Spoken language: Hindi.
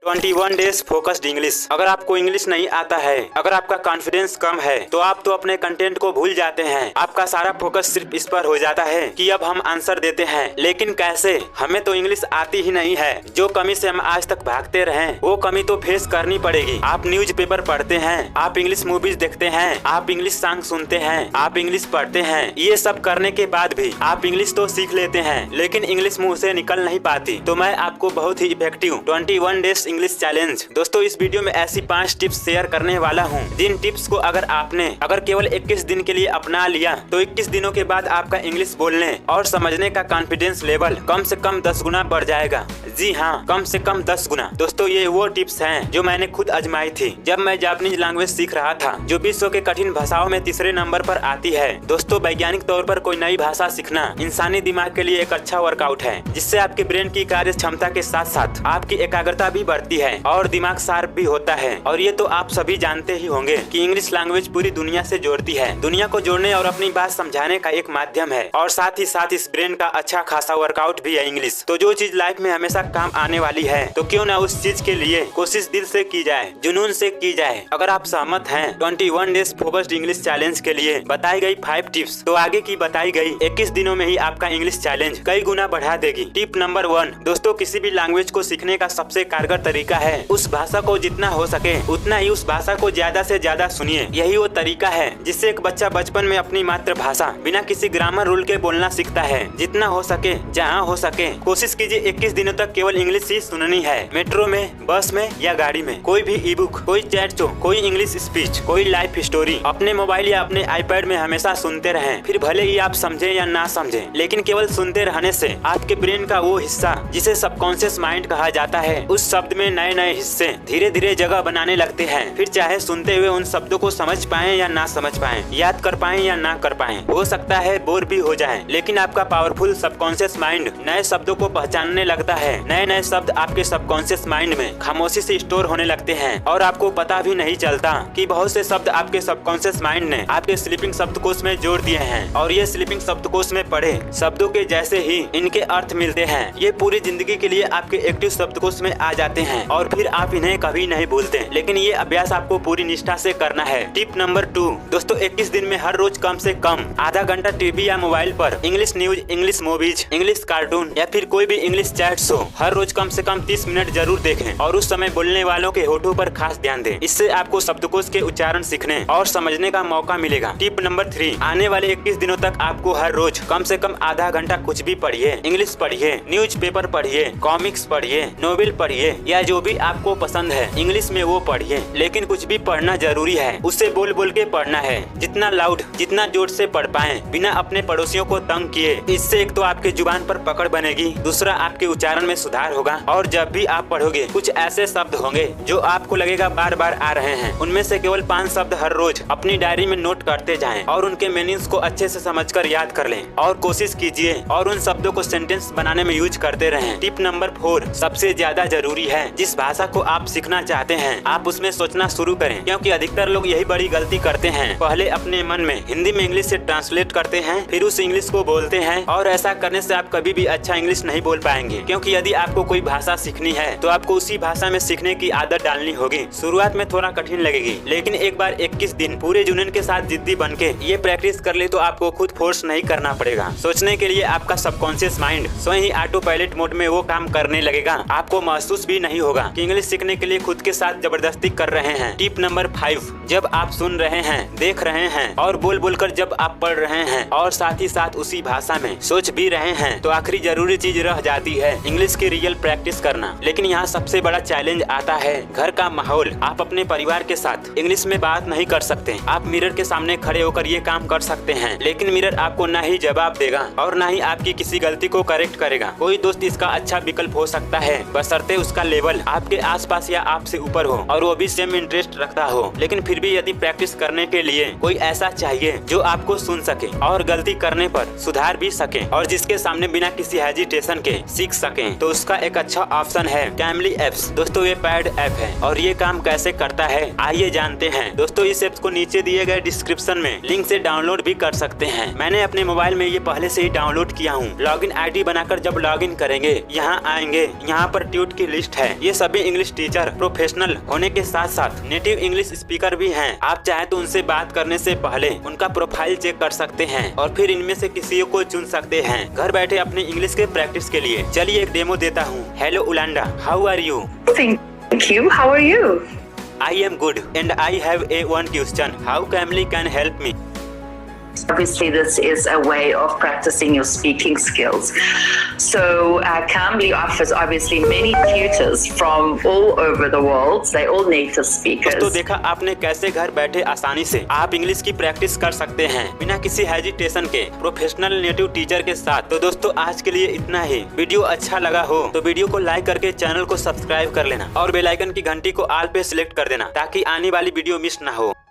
21 डेज फोकस्ड इंग्लिश। अगर आपको इंग्लिश नहीं आता है, अगर आपका कॉन्फिडेंस कम है, तो आप तो अपने कंटेंट को भूल जाते हैं। आपका सारा फोकस सिर्फ इस पर हो जाता है कि अब हम आंसर देते हैं, लेकिन कैसे? हमें तो इंग्लिश आती ही नहीं है। जो कमी से हम आज तक भागते रहे, वो कमी तो फेस करनी पड़ेगी। आप न्यूज पेपर पढ़ते हैं, आप इंग्लिश मूवीज देखते हैं, आप इंग्लिश सॉन्ग सुनते हैं, आप इंग्लिश पढ़ते हैं। ये सब करने के बाद भी आप इंग्लिश तो सीख लेते हैं, लेकिन इंग्लिश मुंह से निकल नहीं पाती। तो मैं आपको बहुत ही इफेक्टिव 21 डेज इंग्लिश चैलेंज दोस्तों इस वीडियो में ऐसी 5 टिप्स शेयर करने वाला हूं, जिन टिप्स को अगर केवल 21 दिन के लिए अपना लिया तो 21 दिनों के बाद आपका इंग्लिश बोलने और समझने का कॉन्फिडेंस लेवल कम से कम 10 गुना बढ़ जाएगा। जी हाँ, कम से कम 10 गुना। दोस्तों ये वो टिप्स हैं जो मैंने खुद आजमाई थी जब मैं जापानीज लैंग्वेज सीख रहा था, जो विश्व के कठिन भाषाओं में तीसरे नंबर पर आती है। दोस्तों वैज्ञानिक तौर पर कोई नई भाषा सीखना इंसानी दिमाग के लिए एक अच्छा वर्कआउट है, जिससे आपके ब्रेन की कार्य क्षमता के साथ साथ आपकी एकाग्रता भी बढ़ती है और दिमाग शार्प भी होता है। और ये तो आप सभी जानते ही होंगे कि इंग्लिश लैंग्वेज पूरी दुनिया से जोड़ती है, दुनिया को जोड़ने और अपनी बात समझाने का एक माध्यम है, और साथ ही साथ इस ब्रेन का अच्छा खासा वर्कआउट भी है इंग्लिश। तो जो चीज लाइफ में हमेशा काम आने वाली है, तो क्यों ना उस चीज के लिए कोशिश दिल से की जाए, जुनून से की जाए। अगर आप सहमत हैं 21 डेज फोकस्ड इंग्लिश चैलेंज के लिए बताई गई 5 टिप्स, तो आगे की बताई गई 21 दिनों में ही आपका इंग्लिश चैलेंज कई गुना बढ़ा देगी। टिप नंबर 1 दोस्तों, किसी भी लैंग्वेज को सीखने का सबसे कारगर तरीका है उस भाषा को जितना हो सके उतना ही उस भाषा को ज्यादा से ज्यादा सुनिए। यही वो तरीका है जिससे एक बच्चा बचपन में अपनी मातृभाषा बिना किसी ग्रामर रूल के बोलना सीखता है। जितना हो सके, जहाँ हो सके, कोशिश कीजिए 21 दिनों तक केवल इंग्लिश ही सुननी है। मेट्रो में, बस में या गाड़ी में, कोई भी ई बुक, कोई चैट शो, कोई इंग्लिश स्पीच, कोई लाइफ स्टोरी अपने मोबाइल या अपने आईपैड में हमेशा सुनते रहें। फिर भले ही आप समझे या ना समझे, लेकिन केवल सुनते रहने से आपके ब्रेन का वो हिस्सा जिसे सबकॉन्शियस माइंड कहा जाता है, उस शब्द में नए नए हिस्से धीरे धीरे जगह बनाने लगते हैं। फिर चाहे सुनते हुए उन शब्दों को समझ पाएं या ना समझ पाएं, याद कर पाएं या ना कर पाएं, हो सकता है बोर भी हो जाएं, लेकिन आपका पावरफुल सबकॉन्शियस माइंड नए शब्दों को पहचानने लगता है। नए नए शब्द आपके सबकॉन्शियस माइंड में खामोशी से स्टोर होने लगते हैं और आपको पता भी नहीं चलता कि बहुत से शब्द आपके सबकॉन्शियस माइंड ने आपके स्लीपिंग शब्दकोश में जोड़ दिए हैं, और ये स्लीपिंग शब्दकोश में पढ़े शब्दों के जैसे ही इनके अर्थ मिलते हैं। ये पूरी जिंदगी के लिए आपके एक्टिव शब्दकोश में आ जाते हैं और फिर आप इन्हें कभी नहीं भूलते। लेकिन ये अभ्यास आपको पूरी निष्ठा से करना है। टिप नंबर 2 दोस्तों, 21 दिन में हर रोज कम से कम आधा घंटा टीवी या मोबाइल पर English news, English movies, English cartoon या फिर कोई भी इंग्लिश चैट शो हर रोज कम से कम 30 मिनट जरूर देखें, और उस समय बोलने वालों के होठों पर खास ध्यान दें। इससे आपको शब्दकोश के उच्चारण सीखने और समझने का मौका मिलेगा। टिप नंबर 3 आने वाले 21 दिनों तक आपको हर रोज कम से कम आधा घंटा कुछ भी पढ़िए, इंग्लिश पढ़िए, न्यूज पेपर पढ़िए, कॉमिक्स पढ़िए, नोवेल पढ़िए, या जो भी आपको पसंद है इंग्लिश में वो पढ़िए। लेकिन कुछ भी पढ़ना जरूरी है, उसे बोल बोल के पढ़ना है, जितना लाउड, जितना जोर से पढ़ पाए, बिना अपने पड़ोसियों को तंग किए। इससे एक तो आपके जुबान पर पकड़ बनेगी, दूसरा आपके उच्चारण में सुधार होगा, और जब भी आप पढ़ोगे कुछ ऐसे शब्द होंगे जो आपको लगेगा बार बार आ रहे हैं। उनमें से केवल 5 शब्द हर रोज अपनी डायरी में नोट करते जाएं और उनके मीनिंग्स को अच्छे से समझकर याद कर लें, और कोशिश कीजिए और उन शब्दों को सेंटेंस बनाने में यूज करते रहें। टिप नंबर 4 सबसे ज्यादा जरूरी है, जिस भाषा को आप सीखना चाहते हैं आप उसमें सोचना शुरू करें, क्योंकि अधिकतर लोग यही बड़ी गलती करते हैं। पहले अपने मन में हिंदी में इंग्लिश से ट्रांसलेट करते हैं, फिर उस इंग्लिश को बोलते हैं, और ऐसा करने से आप कभी भी अच्छा इंग्लिश नहीं बोल पाएंगे। क्योंकि यदि आपको कोई भाषा सीखनी है तो आपको उसी भाषा में सीखने की आदत डालनी होगी। शुरुआत में थोड़ा कठिन लगेगी, लेकिन एक बार 21 दिन पूरे जुनून के साथ जिद्दी बन के ये प्रैक्टिस कर ले तो आपको खुद फोर्स नहीं करना पड़ेगा। सोचने के लिए आपका सबकॉन्शियस माइंड स्वयं ही ऑटो पायलट मोड में वो काम करने लगेगा। आपको महसूस भी नहीं होगा कि इंग्लिश सीखने के लिए खुद के साथ जबरदस्ती कर रहे हैं। टिप नंबर 5 जब आप सुन रहे हैं, देख रहे हैं और बोल बोलकर जब आप पढ़ रहे हैं और साथ ही साथ उसी भाषा में सोच भी रहे हैं, तो आखिरी जरूरी चीज रह जाती है इंग्लिश की रियल प्रैक्टिस करना। लेकिन यहाँ सबसे बड़ा चैलेंज आता है घर का माहौल। आप अपने परिवार के साथ इंग्लिश में बात नहीं कर सकते। आप मिरर के सामने खड़े होकर ये काम कर सकते हैं, लेकिन मिरर आपको न ही जवाब देगा और न ही आपकी किसी गलती को करेक्ट करेगा। कोई दोस्त इसका अच्छा विकल्प हो सकता है, बशर्ते उसका लेवल आपके आसपास या आपसे ऊपर हो और वो भी सेम इंटरेस्ट रखता हो। लेकिन फिर भी यदि प्रैक्टिस करने के लिए कोई ऐसा चाहिए जो आपको सुन सके और गलती करने पर सुधार भी सके, और जिसके सामने बिना किसी हेजिटेशन के सीख सके, तो उसका एक अच्छा ऑप्शन है कैमली एप्स। दोस्तों ये पैड ऐप है, और ये काम कैसे करता है आइए जानते हैं। दोस्तों इस ऐप को नीचे दिए गए डिस्क्रिप्शन में लिंक से डाउनलोड भी कर सकते हैं। मैंने अपने मोबाइल में ये पहले से ही डाउनलोड किया हूँ। लॉगिन आईडी बनाकर जब लॉगिन करेंगे, यहाँ आएंगे, यहाँ पर ट्यूट की लिस्ट है, है। ये सभी इंग्लिश टीचर प्रोफेशनल होने के साथ साथ नेटिव इंग्लिश स्पीकर भी हैं। आप चाहे तो उनसे बात करने से पहले उनका प्रोफाइल चेक कर सकते हैं और फिर इनमें से किसी को चुन सकते हैं घर बैठे अपने इंग्लिश के प्रैक्टिस के लिए। चलिए एक डेमो देता हूँ। Hello Yolanda, how are you? Thank you. How are you? I am good and I have a one question. How Cambly can help me? Obviously, this is a way of practicing your speaking skills. So, Cambly offers obviously many tutors from all over the world. They're all native speakers. तो देखा आपने कैसे घर बैठे आसानी से आप इंग्लिश की प्रैक्टिस कर सकते हैं बिना किसी हेजिटेशन के प्रोफेशनल नेटिव टीचर के साथ। तो दोस्तों आज के लिए इतना ही। वीडियो अच्छा लगा हो तो वीडियो को लाइक करके चैनल को सब्सक्राइब कर लेना और बेल आइकन की घंटी को ऑल पे सिलेक्ट कर देना ताकि आने वाली वीडियो मिस ना हो।